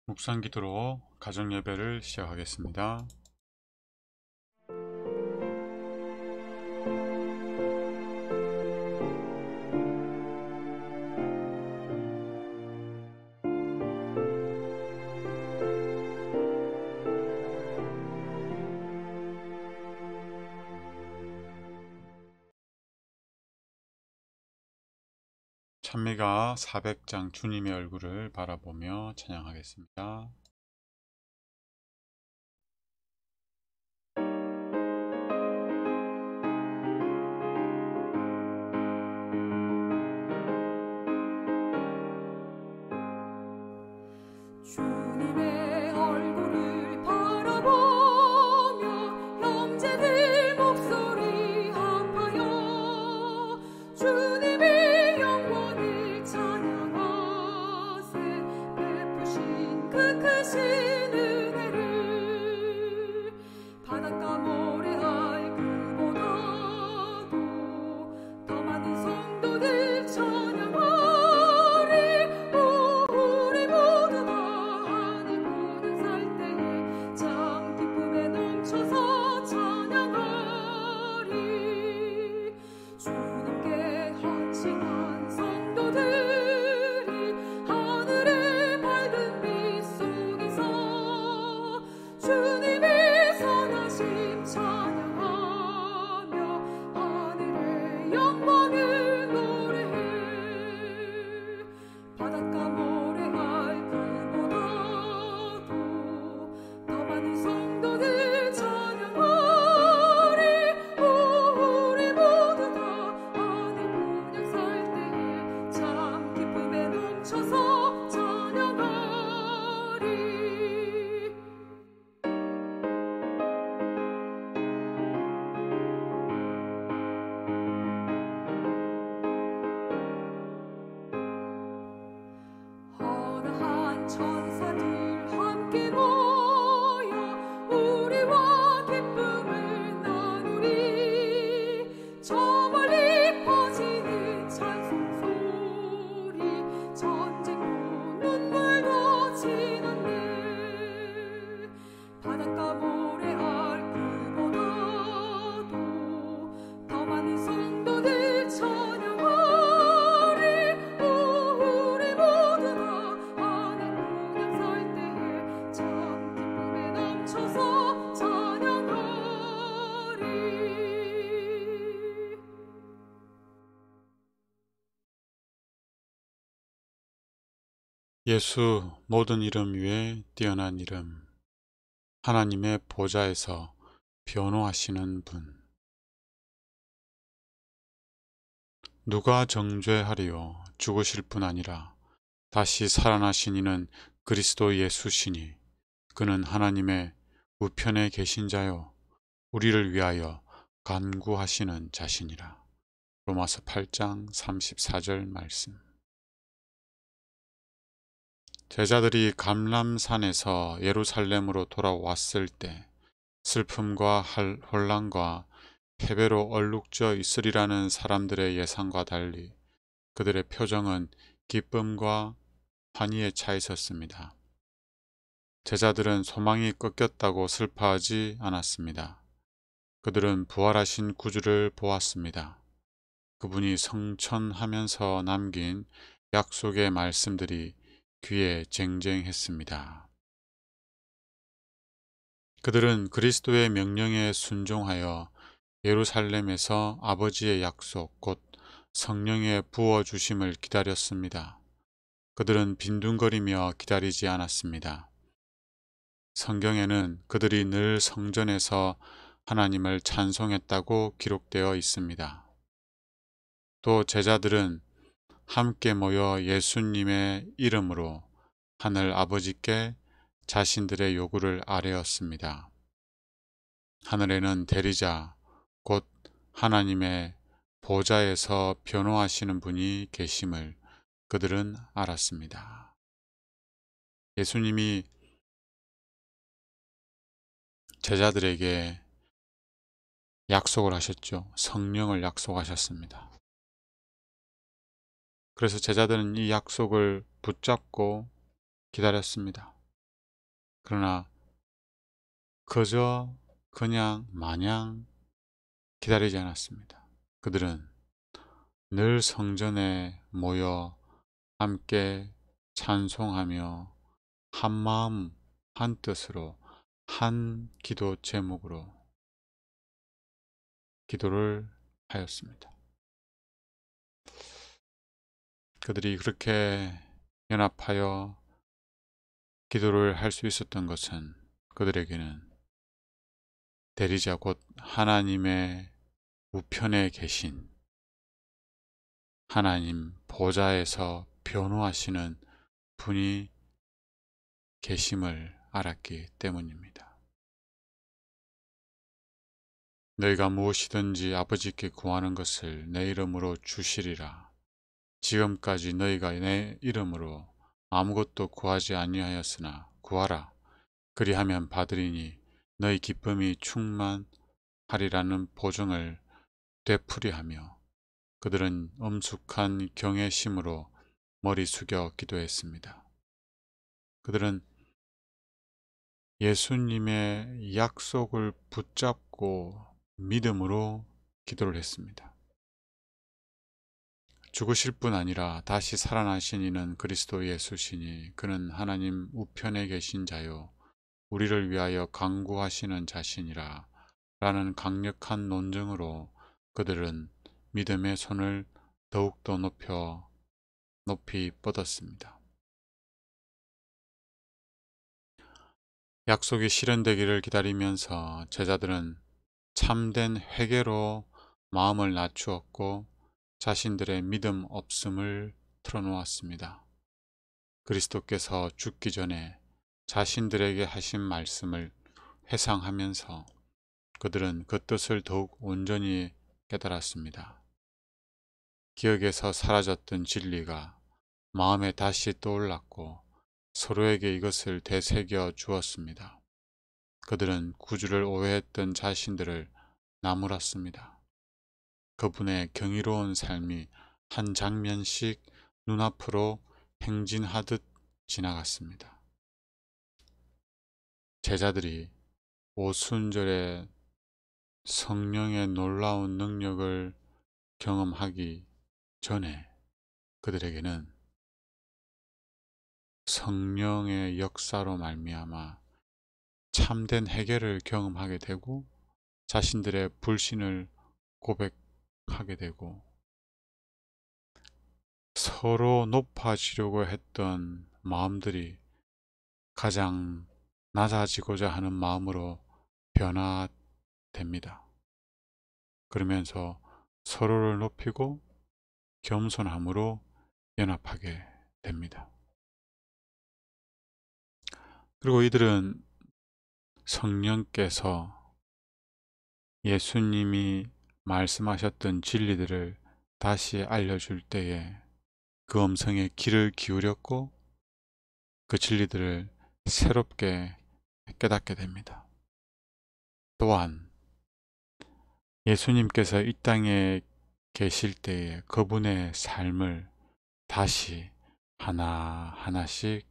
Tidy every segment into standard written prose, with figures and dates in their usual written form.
묵상 기도로 가정 예배를 시작하겠습니다. 찬미가 400장 주님의 얼굴을 바라보며 찬양하겠습니다. 주님의 얼굴을 바라보며 형제들 목소리 합하여 주님의 영광을 찬양하세. 베푸신 그 크신 은혜를 바닷가 모래알 그보다도 더 많은 성도들 찬양하리. 우리 모두 다 하늘 보는 살 때에 참 기쁨에 넘쳐서 찬양하리. 주님께 헌신한 성도들이 하늘의 밝은 빛 속에서 주님의 선하심 찬양하며 하늘의 영광을 노래해. 바닷가 모래알 그보다도 더 많은 성도들 찬양하리. 우리 모두 다 하늘 그냥 살 때에 참 기쁨에 넘쳐서 찬양하리. 허다한 천사들 함께 모여 우리와 기쁨을 나누리. 저 멀리 퍼지는 찬송 소리 전쟁도 눈물도 지났네. 바닷가 모래알 그보다도 더 많은 성도들 찬양하리. 우리 모두 다 하늘 그냥 살 때에 참 기쁨에 넘쳐서 찬양하리. 예수 모든 이름 위에 뛰어난 이름, 하나님의 보좌에서 변호하시는 분. 누가 정죄하리요? 죽으실 뿐 아니라 다시 살아나신 이는 그리스도 예수시니 그는 하나님의 우편에 계신 자요 우리를 위하여 간구하시는 자시니라. 로마서 8장 34절 말씀. 제자들이 감람산에서 예루살렘으로 돌아왔을 때 슬픔과 혼란과 패배로 얼룩져 있으리라는 사람들의 예상과 달리 그들의 표정은 기쁨과 환희에 차 있었습니다. 제자들은 소망이 꺾였다고 슬퍼하지 않았습니다. 그들은 부활하신 구주를 보았습니다. 그분이 성천하면서 남긴 약속의 말씀들이 귀에 쟁쟁했습니다. 그들은 그리스도의 명령에 순종하여 예루살렘에서 아버지의 약속 곧 성령의 부어주심을 기다렸습니다. 그들은 빈둥거리며 기다리지 않았습니다. 성경에는 그들이 늘 성전에서 하나님을 찬송했다고 기록되어 있습니다. 또 제자들은 함께 모여 예수님의 이름으로 하늘 아버지께 자신들의 요구를 아뢰었습니다. 하늘에는 대리자, 곧 하나님의 보좌에서 변호하시는 분이 계심을 그들은 알았습니다. 예수님이 제자들에게 약속을 하셨죠. 성령을 약속하셨습니다. 그래서 제자들은 이 약속을 붙잡고 기다렸습니다. 그러나 그저 그냥 마냥 기다리지 않았습니다. 그들은 늘 성전에 모여 함께 찬송하며 한마음 한뜻으로 한 기도 제목으로 기도를 하였습니다. 그들이 그렇게 연합하여 기도를 할 수 있었던 것은 그들에게는 대리자 곧 하나님의 우편에 계신 하나님 보좌에서 변호하시는 분이 계심을 알았기 때문입니다. 너희가 무엇이든지 아버지께 구하는 것을 내 이름으로 주시리라. 지금까지 너희가 내 이름으로 아무것도 구하지 아니하였으나 구하라. 그리하면 받으리니 너희 기쁨이 충만하리라는 보증을 되풀이하며 그들은 엄숙한 경외심으로 머리 숙여 기도했습니다. 그들은 예수님의 약속을 붙잡고 믿음으로 기도를 했습니다. 죽으실 뿐 아니라 다시 살아나신 이는 그리스도 예수시니 그는 하나님 우편에 계신 자요 우리를 위하여 간구하시는 자신이라 라는 강력한 논증으로 그들은 믿음의 손을 더욱더 높이 뻗었습니다. 약속이 실현되기를 기다리면서 제자들은 참된 회개로 마음을 낮추었고 자신들의 믿음 없음을 털어놓았습니다. 그리스도께서 죽기 전에 자신들에게 하신 말씀을 회상하면서 그들은 그 뜻을 더욱 온전히 깨달았습니다. 기억에서 사라졌던 진리가 마음에 다시 떠올랐고 서로에게 이것을 되새겨 주었습니다. 그들은 구주를 오해했던 자신들을 나무랐습니다. 그분의 경이로운 삶이 한 장면씩 눈앞으로 행진하듯 지나갔습니다. 제자들이 오순절에 성령의 놀라운 능력을 경험하기 전에 그들에게는 성령의 역사로 말미암아 참된 회개를 경험하게 되고 자신들의 불신을 고백하게 되고 서로 높아지려고 했던 마음들이 가장 낮아지고자 하는 마음으로 변화됩니다. 그러면서 서로를 높이고 겸손함으로 연합하게 됩니다. 그리고 이들은 성령께서 예수님이 말씀하셨던 진리들을 다시 알려줄 때에 그 음성에 귀를 기울였고 그 진리들을 새롭게 깨닫게 됩니다. 또한 예수님께서 이 땅에 계실 때에 그분의 삶을 다시 하나하나씩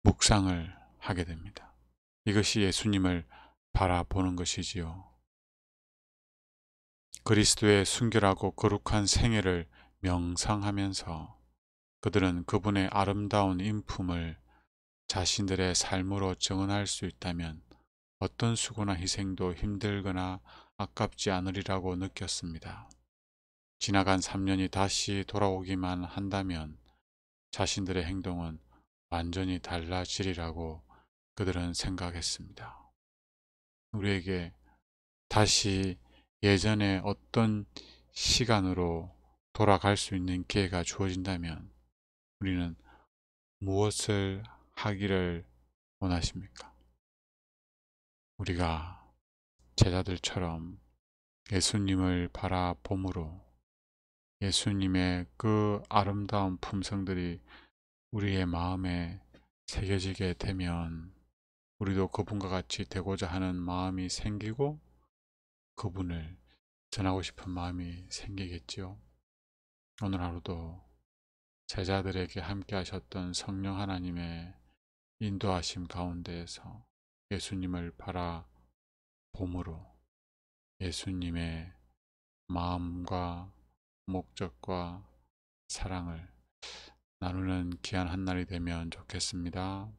묵상을 하게 됩니다. 이것이 예수님을 바라보는 것이지요. 그리스도의 순결하고 거룩한 생애를 명상하면서 그들은 그분의 아름다운 인품을 자신들의 삶으로 정언할 수 있다면 어떤 수고나 희생도 힘들거나 아깝지 않으리라고 느꼈습니다. 지나간 3년이 다시 돌아오기만 한다면 자신들의 행동은 완전히 달라지리라고 그들은 생각했습니다. 우리에게 다시 예전에 어떤 시간으로 돌아갈 수 있는 기회가 주어진다면 우리는 무엇을 하기를 원하십니까? 우리가 제자들처럼 예수님을 바라봄으로 예수님의 그 아름다운 품성들이 우리의 마음에 새겨지게 되면 우리도 그분과 같이 되고자 하는 마음이 생기고 그분을 전하고 싶은 마음이 생기겠지요. 오늘 하루도 제자들에게 함께 하셨던 성령 하나님의 인도하심 가운데에서 예수님을 바라봄으로 예수님의 마음과 목적과 사랑을 나누는 귀한 한 날이 되면 좋겠습니다.